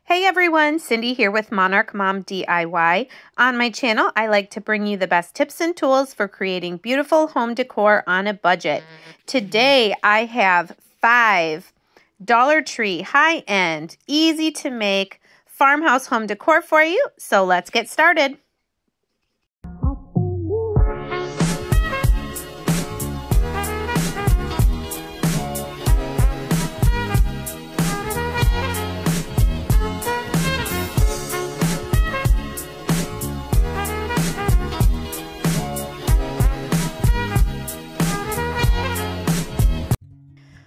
Hey everyone, Cindy here with Monarch Mom DIY. On my channel, I like to bring you the best tips and tools for creating beautiful home decor on a budget. Today, I have 5 Dollar Tree high-end, easy to make farmhouse home decor for you. So let's get started.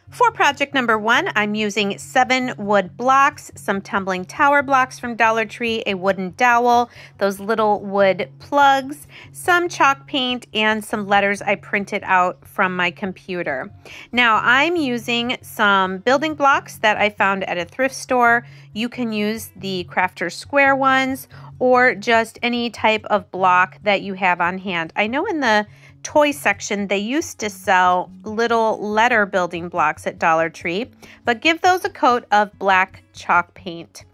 For project number 1, I'm using 7 wood blocks, some Tumbling Tower blocks from Dollar Tree, a wooden dowel, those little wood plugs, some chalk paint, and some letters I printed out from my computer. Now, I'm using some building blocks that I found at a thrift store. You can use the Crafter's Square ones or just any type of block that you have on hand. I know in the toy section they used to sell little letter building blocks at Dollar Tree, but give those a coat of black chalk paint.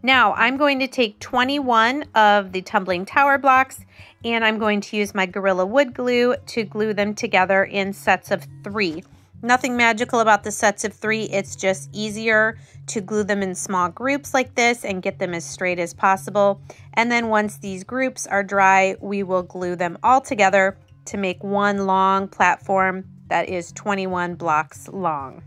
Now I'm going to take 21 of the Tumbling Tower blocks and I'm going to use my Gorilla Wood glue to glue them together in sets of 3. Nothing magical about the sets of 3, it's just easier to glue them in small groups like this and get them as straight as possible. And then once these groups are dry, we will glue them all together to make one long platform that is 21 blocks long.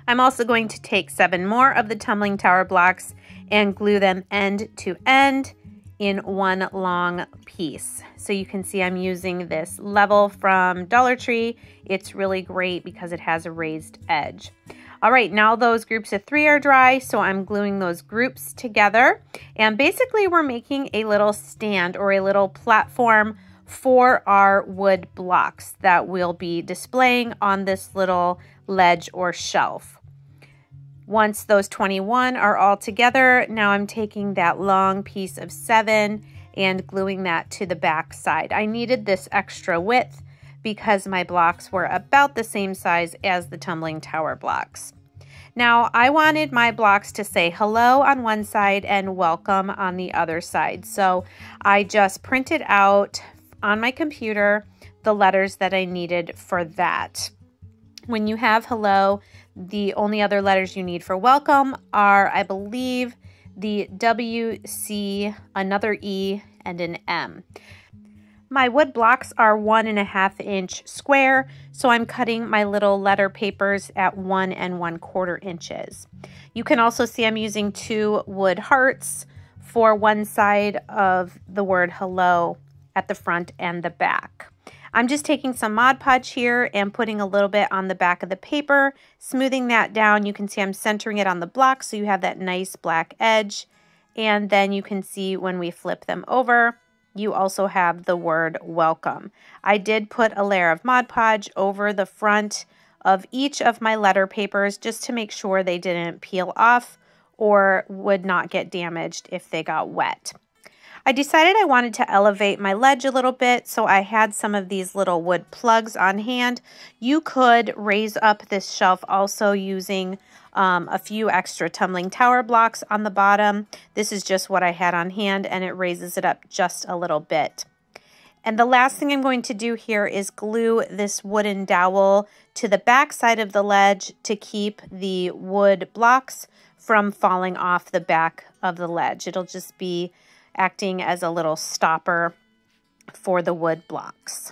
I'm also going to take 7 more of the Tumbling Tower blocks and glue them end to end in one long piece. So you can see I'm using this level from Dollar Tree. It's really great because it has a raised edge. All right, now those groups of 3 are dry, so I'm gluing those groups together. And basically we're making a little stand or a little platform for our wood blocks that we'll be displaying on this little ledge or shelf. Once those 21 are all together, now I'm taking that long piece of 7 and gluing that to the back side. I needed this extra width because my blocks were about the same size as the Tumbling Tower blocks. Now, I wanted my blocks to say hello on one side and welcome on the other side. So I just printed out on my computer the letters that I needed for that. When you have hello, the only other letters you need for welcome are, I believe, the W, C, another E, and an M. My wood blocks are 1.5 inch square, so I'm cutting my little letter papers at 1 1/4 inches. You can also see I'm using 2 wood hearts for one side of the word hello at the front and the back. I'm just taking some Mod Podge here and putting a little bit on the back of the paper, smoothing that down. You can see I'm centering it on the block so you have that nice black edge. And then you can see when we flip them over, you also have the word welcome. I did put a layer of Mod Podge over the front of each of my letter papers just to make sure they didn't peel off or would not get damaged if they got wet. I decided I wanted to elevate my ledge a little bit, so I had some of these little wood plugs on hand. You could raise up this shelf also using a few extra Tumbling Tower blocks on the bottom. This is just what I had on hand and it raises it up just a little bit. And the last thing I'm going to do here is glue this wooden dowel to the back side of the ledge to keep the wood blocks from falling off the back of the ledge. It'll just be acting as a little stopper for the wood blocks.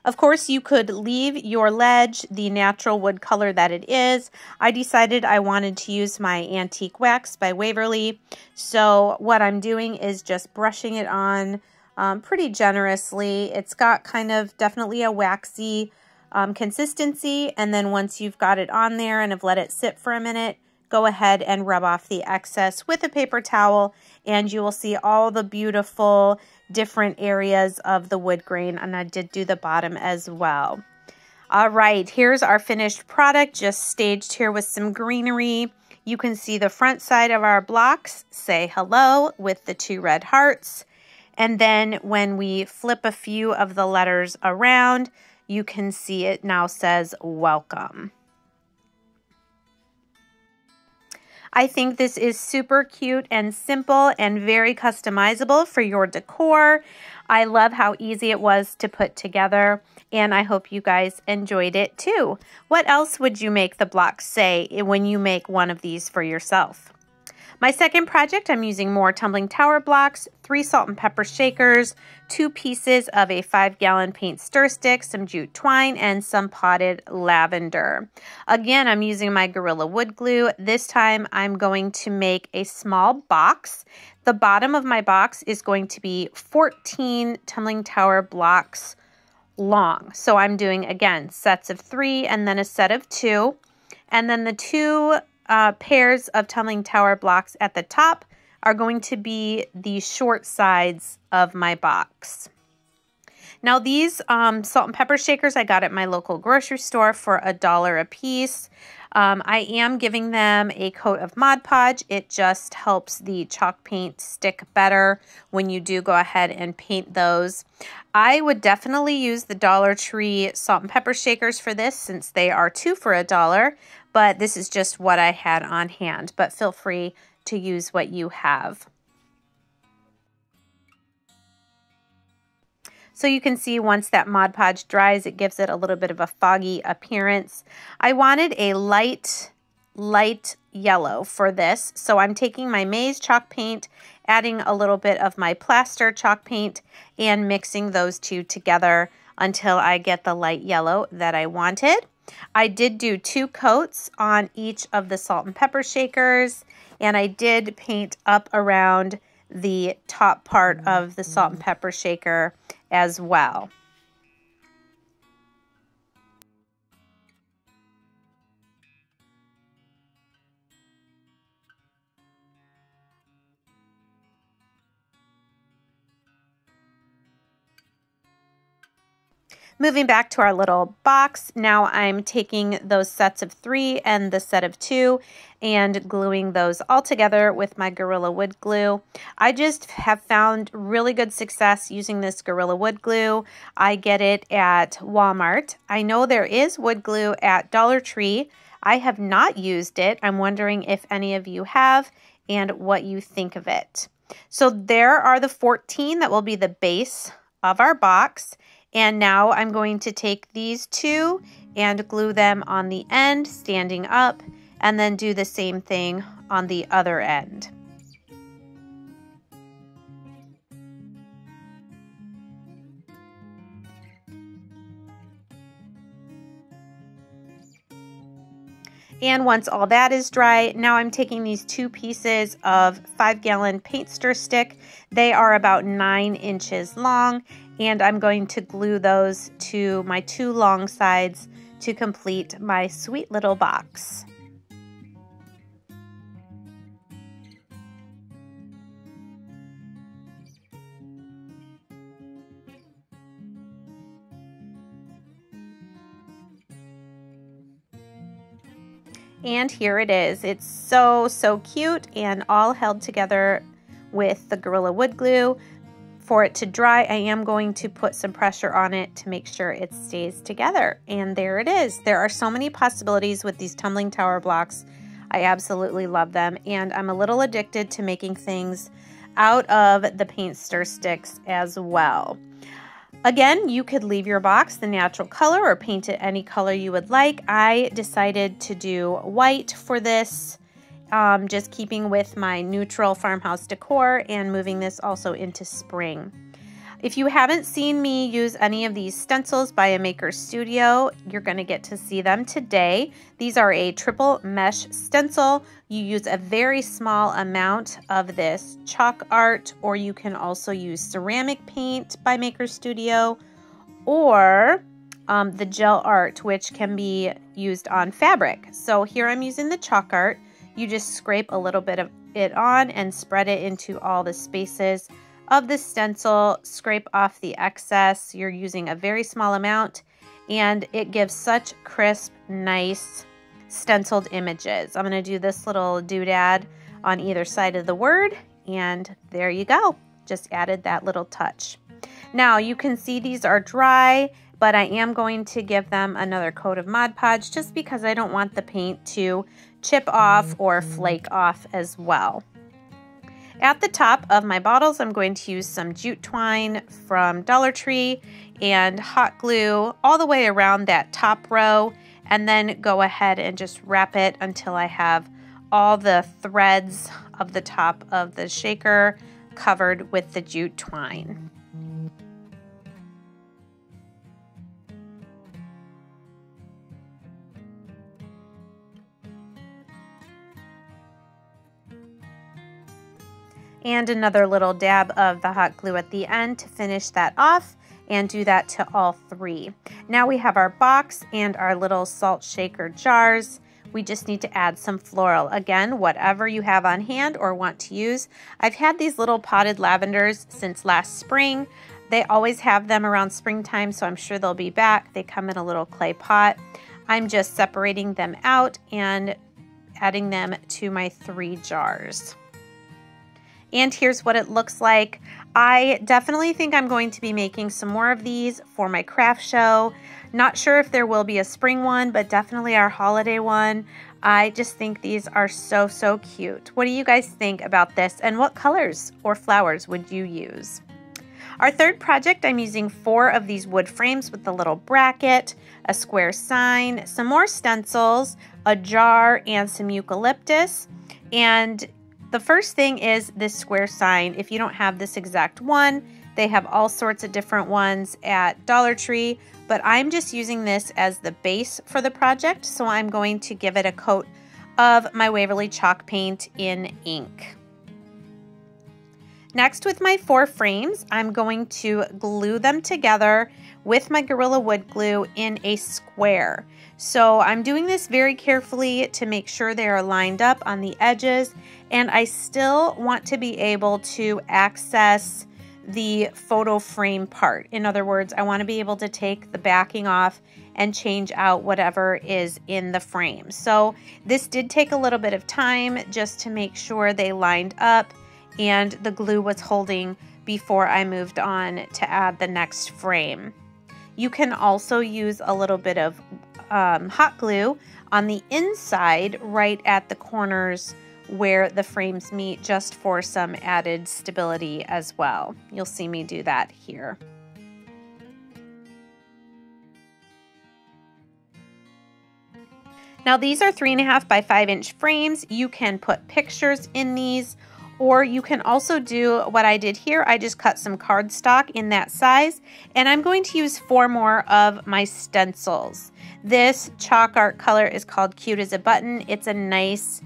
Of course, you could leave your ledge the natural wood color that it is. I decided I wanted to use my antique wax by Waverly. So what I'm doing is just brushing it on pretty generously. It's got kind of definitely a waxy consistency. And then once you've got it on there and have let it sit for a minute, go ahead and rub off the excess with a paper towel and you will see all the beautiful different areas of the wood grain, and I did do the bottom as well. All right, here's our finished product, just staged here with some greenery. You can see the front side of our blocks say hello with the 2 red hearts, And then when we flip a few of the letters around, you can see it now says welcome. I think this is super cute and simple and very customizable for your decor. I love how easy it was to put together, and I hope you guys enjoyed it too. What else would you make the blocks say when you make one of these for yourself? My second project, I'm using more Tumbling Tower blocks, 3 salt and pepper shakers, 2 pieces of a 5-gallon paint stir stick, some jute twine, and some potted lavender. Again, I'm using my Gorilla Wood Glue. This time I'm going to make a small box. The bottom of my box is going to be 14 Tumbling Tower blocks long. So I'm doing, again, sets of 3 and then a set of 2. And then the 2 pairs of Tumbling Tower blocks at the top are going to be the short sides of my box. Now these salt and pepper shakers I got at my local grocery store for $1 a piece. I am giving them a coat of Mod Podge. It just helps the chalk paint stick better when you do go ahead and paint those. I would definitely use the Dollar Tree salt and pepper shakers for this since they are 2 for $1, but this is just what I had on hand, but feel free to use what you have. So you can see once that Mod Podge dries, it gives it a little bit of a foggy appearance. I wanted a light yellow for this, so I'm taking my maize chalk paint, adding a little bit of my plaster chalk paint, and mixing those two together until I get the light yellow that I wanted. I did do 2 coats on each of the salt and pepper shakers, and I did paint up around the top part of the salt and pepper shaker as well. Moving back to our little box, now I'm taking those sets of 3 and the set of 2 and gluing those all together with my Gorilla Wood Glue. I just have found really good success using this Gorilla Wood Glue. I get it at Walmart. I know there is wood glue at Dollar Tree. I have not used it. I'm wondering if any of you have and what you think of it. So there are the 14 that will be the base of our box. And now I'm going to take these 2 and glue them on the end, standing up, and then do the same thing on the other end. And once all that is dry, now I'm taking these 2 pieces of 5-gallon paint stir stick. They are about 9 inches long, and I'm going to glue those to my 2 long sides to complete my sweet little box. And here it is. It's so cute and all held together with the Gorilla Wood Glue. For it to dry, I am going to put some pressure on it to make sure it stays together. And there it is. There are so many possibilities with these Tumbling Tower blocks. I absolutely love them. And I'm a little addicted to making things out of the paint stir sticks as well. Again, you could leave your box the natural color or paint it any color you would like. I decided to do white for this, just keeping with my neutral farmhouse decor and moving this also into spring. If you haven't seen me use any of these stencils by a maker studio, you're going to get to see them today. These are a triple mesh stencil. You use a very small amount of this chalk art, or you can also use ceramic paint by Maker Studio, or the gel art, which can be used on fabric. So here I'm using the chalk art. You just scrape a little bit of it on and spread it into all the spaces of the stencil, scrape off the excess. You're using a very small amount, and it gives such crisp, nice stenciled images. I'm going to do this little doodad on either side of the word, and there you go. just added that little touch. Now you can see these are dry, but I am going to give them another coat of Mod Podge just because I don't want the paint to chip off or flake off as well. At the top of my bottles, I'm going to use some jute twine from Dollar Tree and hot glue all the way around that top row, and then go ahead and just wrap it until I have all the threads of the top of the shaker covered with the jute twine. And another little dab of the hot glue at the end to finish that off, and do that to all three. Now we have our box and our little salt shaker jars. We just need to add some floral. Again, whatever you have on hand or want to use. I've had these little potted lavenders since last spring. They always have them around springtime, so I'm sure they'll be back. They come in a little clay pot. I'm just separating them out and adding them to my 3 jars. And here's what it looks like. I definitely think I'm going to be making some more of these for my craft show. Not sure if there will be a spring one, but definitely our holiday one. I just think these are so, so cute. What do you guys think about this, and what colors or flowers would you use? Our third project, I'm using 4 of these wood frames with the little bracket, a square sign, some more stencils, a jar, and some eucalyptus. And the first thing is this square sign. If you don't have this exact one, they have all sorts of different ones at Dollar Tree, but I'm just using this as the base for the project, so I'm going to give it a coat of my Waverly chalk paint in ink. Next, with my 4 frames, I'm going to glue them together with my Gorilla Wood glue in a square. So I'm doing this very carefully to make sure they are lined up on the edges, and I still want to be able to access the photo frame part. In other words, I want to be able to take the backing off and change out whatever is in the frame. So this did take a little bit of time just to make sure they lined up and the glue was holding before I moved on to add the next frame. You can also use a little bit of hot glue on the inside right at the corners where the frames meet, just for some added stability as well. You'll see me do that here. Now these are 3.5 by 5 inch frames. You can put pictures in these, or you can also do what I did here. I just cut some cardstock in that size, and I'm going to use 4 more of my stencils. This chalk art color is called Cute as a Button. It's a nice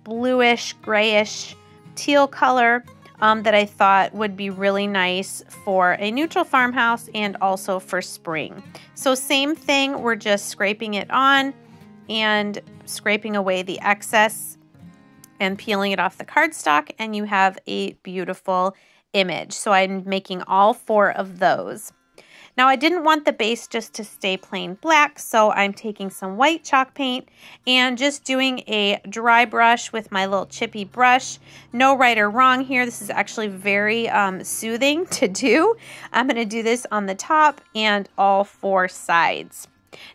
bluish, grayish, teal color that I thought would be really nice for a neutral farmhouse and also for spring. So same thing, we're just scraping it on and scraping away the excess and peeling it off the cardstock, and you have a beautiful image. So I'm making all 4 of those. Now I didn't want the base just to stay plain black, so I'm taking some white chalk paint and just doing a dry brush with my little chippy brush. No right or wrong here. This is actually very soothing to do. I'm going to do this on the top and all 4 sides.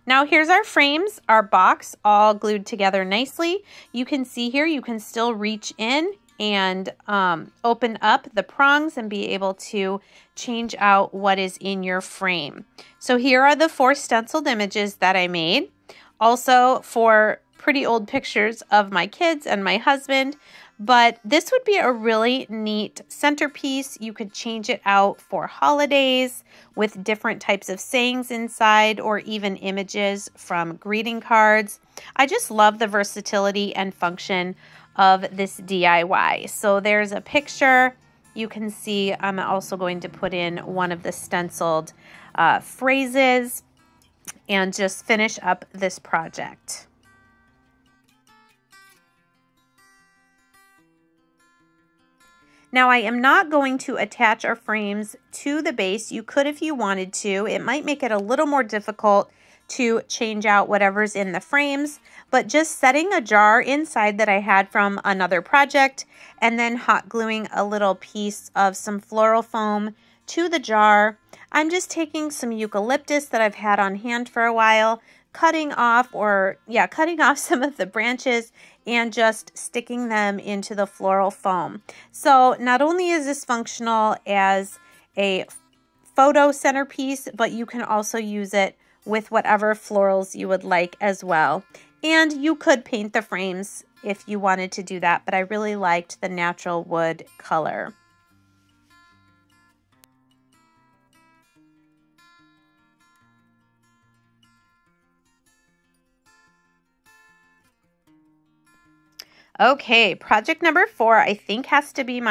Now here's our frames, our box, all glued together nicely. You can see here, you can still reach in and open up the prongs and be able to change out what is in your frame. So here are the 4 stenciled images that I made. Also 4 pretty old pictures of my kids and my husband, but this would be a really neat centerpiece. You could change it out for holidays with different types of sayings inside, or even images from greeting cards. I just love the versatility and function of this DIY. So there's a picture. You can see I'm also going to put in one of the stenciled phrases and just finish up this project. Now I am not going to attach our frames to the base. You could if you wanted to. It might make it a little more difficult to change out whatever's in the frames, but just setting a jar inside that I had from another project and then hot gluing a little piece of some floral foam to the jar. I'm just taking some eucalyptus that I've had on hand for a while, cutting off some of the branches and just sticking them into the floral foam. So not only is this functional as a photo centerpiece, but you can also use it with whatever florals you would like as well. And you could paint the frames if you wanted to do that, but I really liked the natural wood color. Okay, project number 4, I think has to be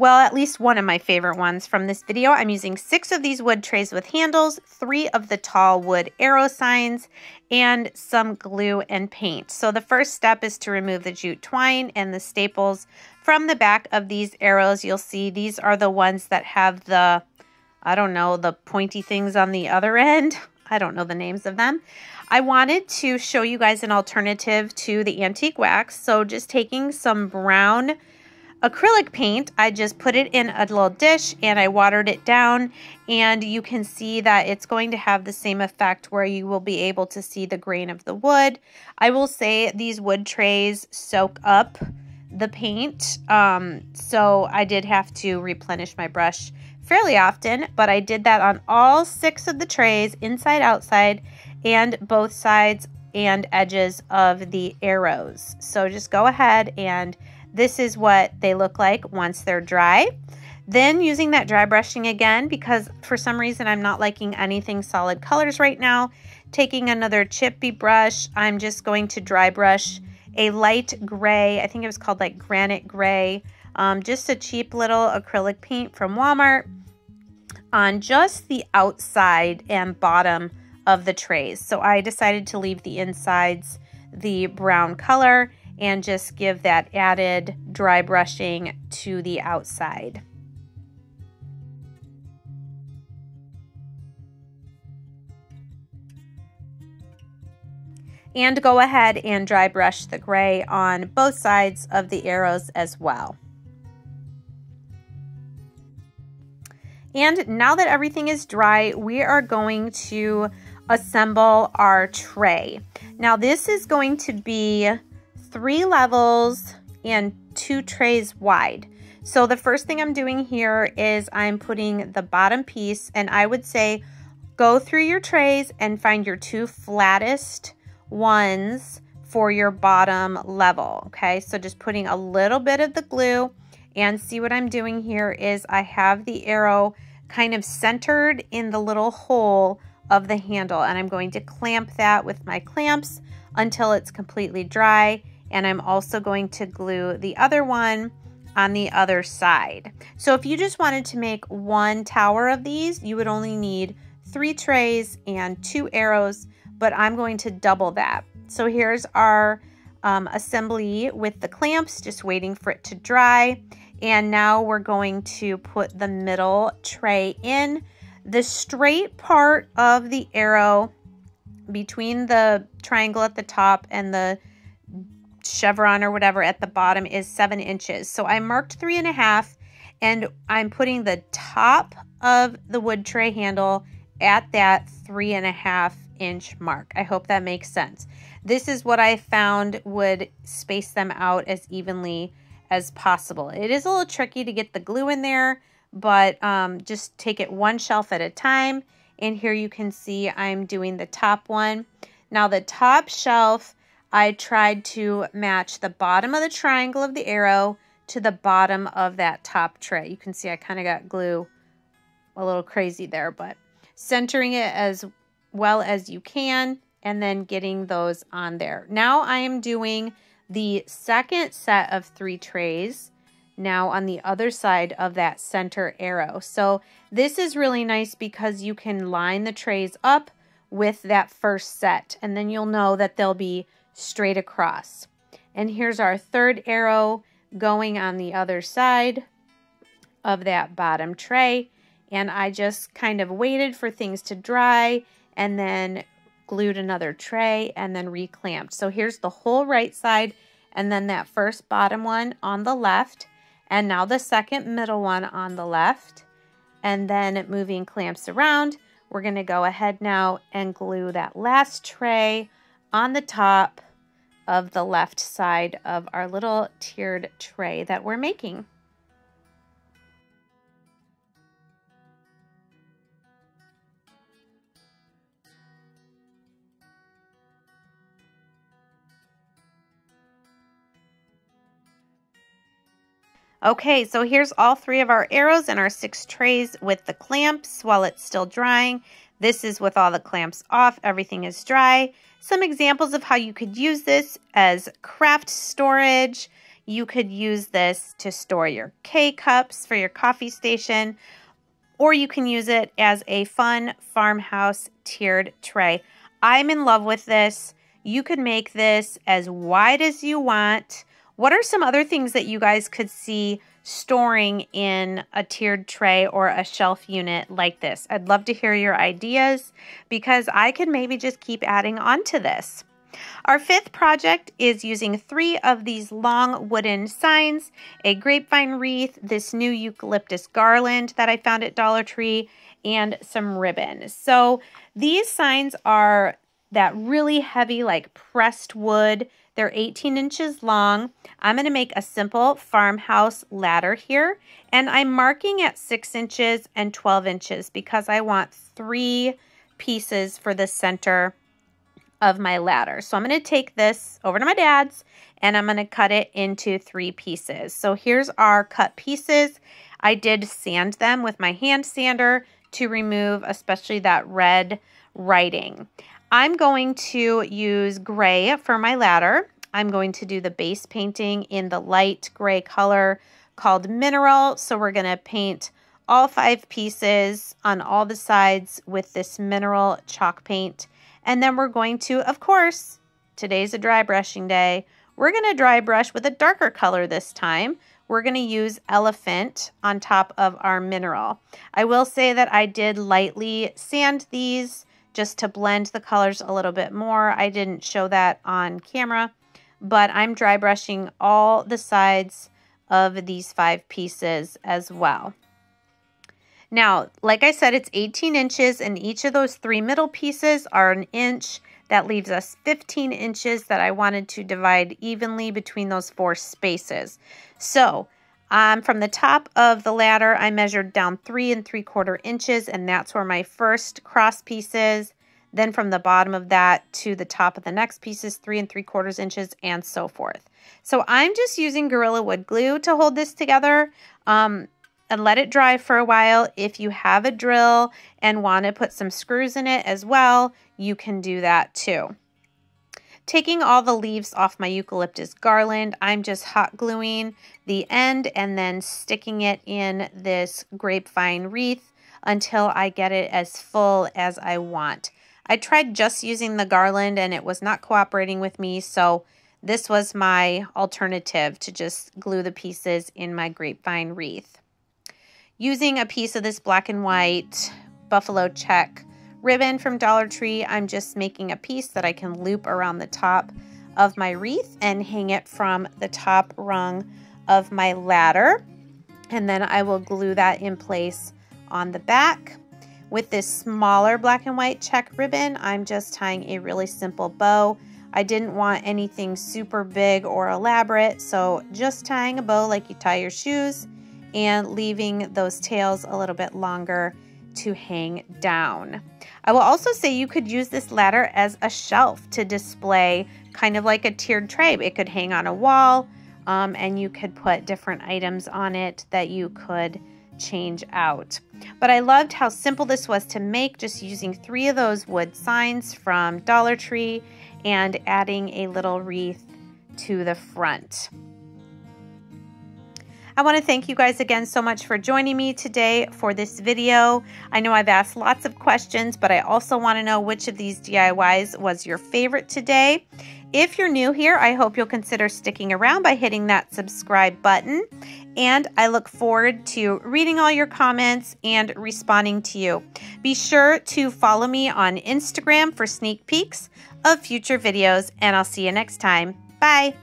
at least one of my favorite ones from this video. I'm using 6 of these wood trays with handles, 3 of the tall wood arrow signs, and some glue and paint. So the first step is to remove the jute twine and the staples from the back of these arrows. You'll see these are the ones that have the, the pointy things on the other end. I don't know the names of them. I wanted to show you guys an alternative to the antique wax. So just taking some brown acrylic paint, I just put it in a little dish and I watered it down, and you can see that it's going to have the same effect where you will be able to see the grain of the wood. I will say these wood trays soak up the paint, so I did have to replenish my brush fairly often, but I did that on all 6 of the trays, inside, outside, and both sides and edges of the arrows. So just go ahead, and this is what they look like once they're dry. Then using that dry brushing again, because for some reason I'm not liking anything solid colors right now, taking another chippy brush, I'm just going to dry brush a light gray, I think it was called like granite gray, just a cheap little acrylic paint from Walmart, on just the outside and bottom of the trays. So I decided to leave the insides the brown color and just give that added dry brushing to the outside. And go ahead and dry brush the gray on both sides of the arrows as well. And now that everything is dry, we are going to assemble our tray. Now this is going to be 3 levels and 2 trays wide. So the first thing I'm doing here is I'm putting the bottom piece, and I would say go through your trays and find your 2 flattest ones for your bottom level. Okay, so just putting a little bit of the glue, and see what I'm doing here is I have the arrow kind of centered in the little hole of the handle, and I'm going to clamp that with my clamps until it's completely dry. And I'm also going to glue the other one on the other side. So if you just wanted to make 1 tower of these, you would only need 3 trays and 2 arrows, but I'm going to double that. So here's our assembly with the clamps, just waiting for it to dry. And now we're going to put the middle tray in. The straight part of the arrow between the triangle at the top and the chevron or whatever at the bottom is 7 inches. So I marked 3.5, and I'm putting the top of the wood tray handle at that 3.5 inch mark. I hope that makes sense. This is what I found would space them out as evenly as possible. It is a little tricky to get the glue in there, but just take it 1 shelf at a time. And here you can see I'm doing the top one. Now the top shelf, I tried to match the bottom of the triangle of the arrow to the bottom of that top tray. You can see I kind of got glue a little crazy there, but centering it as well as you can and then getting those on there. Now I am doing the second set of 3 trays now on the other side of that center arrow. So this is really nice because you can line the trays up with that first set, and then you'll know that they'll be straight across. And here's our 3rd arrow going on the other side of that bottom tray. And I just kind of waited for things to dry and then glued another tray and then reclamped. So here's the whole right side, and then that first bottom one on the left, and now the second middle one on the left, and then moving clamps around, we're going to go ahead now and glue that last tray on the top of the left side of our little tiered tray that we're making. Okay, so here's all 3 of our arrows and our 6 trays with the clamps while it's still drying. This is with all the clamps off, everything is dry. Some examples of how you could use this as craft storage. You could use this to store your K-cups for your coffee station, or you can use it as a fun farmhouse tiered tray. I'm in love with this. You could make this as wide as you want. What are some other things that you guys could see storing in a tiered tray or a shelf unit like this? I'd love to hear your ideas because I could maybe just keep adding on to this. Our 5th project is using 3 of these long wooden signs, a grapevine wreath, this new eucalyptus garland that I found at Dollar Tree, and some ribbon. So these signs are that really heavy, like pressed wood. They're 18 inches long. I'm going to make a simple farmhouse ladder here, and I'm marking at 6 inches and 12 inches because I want 3 pieces for the center of my ladder. So I'm going to take this over to my dad's and I'm going to cut it into 3 pieces. So here's our cut pieces. I did sand them with my hand sander to remove especially that red writing. I'm going to use gray for my ladder. I'm going to do the base painting in the light gray color called Mineral. So we're going to paint all 5 pieces on all the sides with this Mineral chalk paint. And then we're going to, of course, today's a dry brushing day. We're going to dry brush with a darker color this time. We're going to use Elephant on top of our Mineral. I will say that I did lightly sand these just to blend the colors a little bit more. I didn't show that on camera, but I'm dry brushing all the sides of these 5 pieces as well. Now, like I said, it's 18 inches and each of those 3 middle pieces are 1 inch. That leaves us 15 inches that I wanted to divide evenly between those 4 spaces. So from the top of the ladder, I measured down 3 3/4 inches, and that's where my first cross piece is. Then from the bottom of that to the top of the next piece is 3 3/4 inches, and so forth. So I'm just using Gorilla Wood glue to hold this together and let it dry for a while. If you have a drill and want to put some screws in it as well, you can do that too. Taking all the leaves off my eucalyptus garland, I'm just hot gluing the end and then sticking it in this grapevine wreath until I get it as full as I want. I tried just using the garland and it was not cooperating with me, so this was my alternative to just glue the pieces in my grapevine wreath. Using a piece of this black and white buffalo check ribbon from Dollar Tree, I'm just making a piece that I can loop around the top of my wreath and hang it from the top rung of my ladder. And then I will glue that in place on the back. With this smaller black and white check ribbon, I'm just tying a really simple bow. I didn't want anything super big or elaborate, so just tying a bow like you tie your shoes and leaving those tails a little bit longer to hang down. I will also say you could use this ladder as a shelf to display, kind of like a tiered tray. It could hang on a wall and you could put different items on it that you could change out. But I loved how simple this was to make, just using 3 of those wood signs from Dollar Tree and adding a little wreath to the front. I want to thank you guys again so much for joining me today for this video. I know I've asked lots of questions, but I also want to know which of these DIYs was your favorite today. If you're new here, I hope you'll consider sticking around by hitting that subscribe button. and I look forward to reading all your comments and responding to you. Be sure to follow me on Instagram for sneak peeks of future videos, and I'll see you next time. Bye!